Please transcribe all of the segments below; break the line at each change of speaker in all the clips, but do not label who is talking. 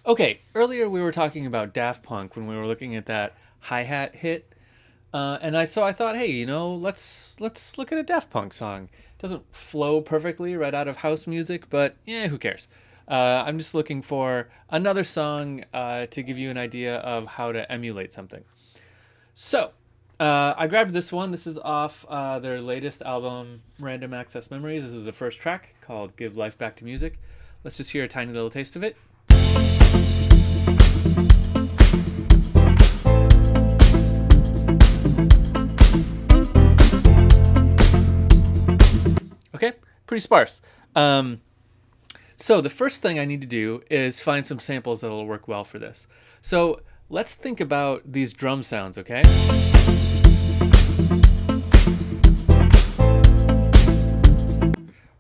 Okay, earlier we were talking about Daft Punk when we were looking at that hi-hat hit, so I thought, hey, let's look at a Daft Punk song. It doesn't flow perfectly right out of house music, but yeah, who cares? I'm just looking for another song to give you an idea of how to emulate something. So I grabbed this one. This is off their latest album, Random Access Memories. This is the first track called "Give Life Back to Music." Let's just hear a tiny little taste of it. Okay, pretty sparse. So the first thing I need to do is find some samples that'll work well for this. So let's think about these drum sounds, okay?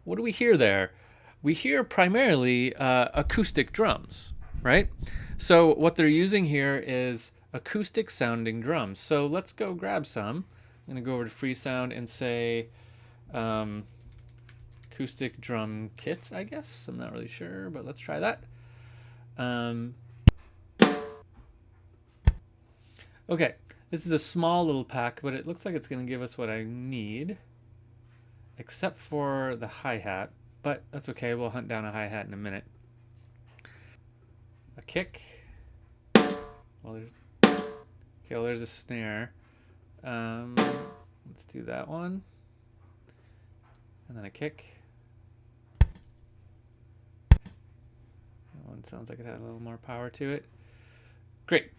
What do we hear there? We hear primarily acoustic drums, right? So what they're using here is acoustic sounding drums. So let's go grab some. I'm gonna go over to Free Sound and say, acoustic drum kit, I guess. I'm not really sure, but let's try that. Okay, this is a small little pack, but it looks like it's going to give us what I need, except for the hi-hat, but that's okay. We'll hunt down a hi-hat in a minute. A kick. Okay, well, there's a snare. Let's do that one. And then a kick. That one sounds like it had a little more power to it. Great.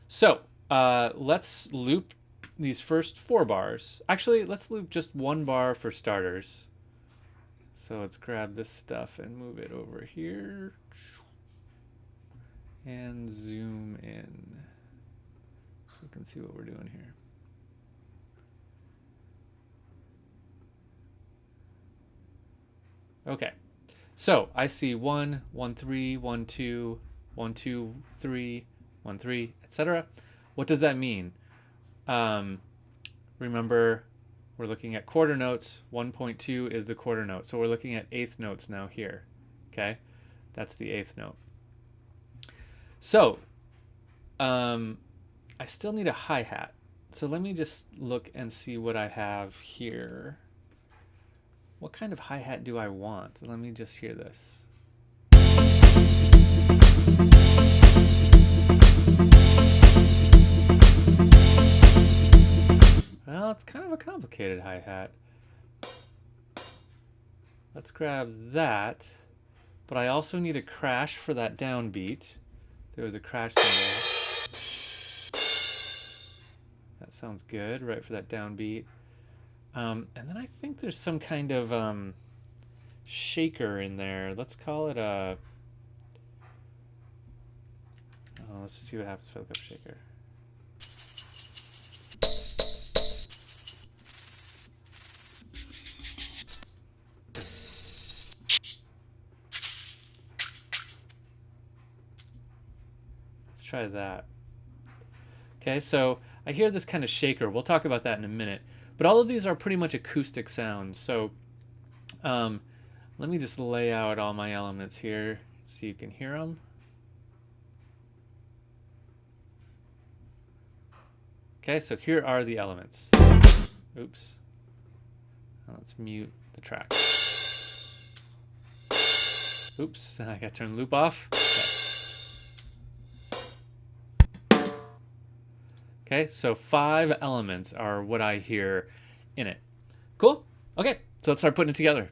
So let's loop these first 4 bars. Actually, let's loop just 1 bar for starters. So let's grab this stuff and move it over here. And zoom in so we can see what we're doing here. Okay, so I see 1, 1, 3, 1, 2, 1, 2, 3, 1, 3, etc. What does that mean? Remember, we're looking at quarter notes. 1.2 is the quarter note. So we're looking at eighth notes now here. Okay, that's the eighth note. So I still need a hi-hat. So let me just look and see what I have here. What kind of hi-hat do I want? Let me just hear this. Well, it's kind of a complicated hi-hat. Let's grab that. But I also need a crash for that downbeat. There was a crash cymbal. That sounds good, right, for that downbeat. And then I think there's some kind of shaker in there. Let's call it a... Oh, let's just see what happens if I look up shaker. Let's try that. Okay, so I hear this kind of shaker. We'll talk about that in a minute. But all of these are pretty much acoustic sounds. So let me just lay out all my elements here so you can hear them. Okay, so here are the elements. Oops. Let's mute the track. Oops, and I got to turn the loop off. Okay, so 5 elements are what I hear in it. Cool? Okay, so let's start putting it together.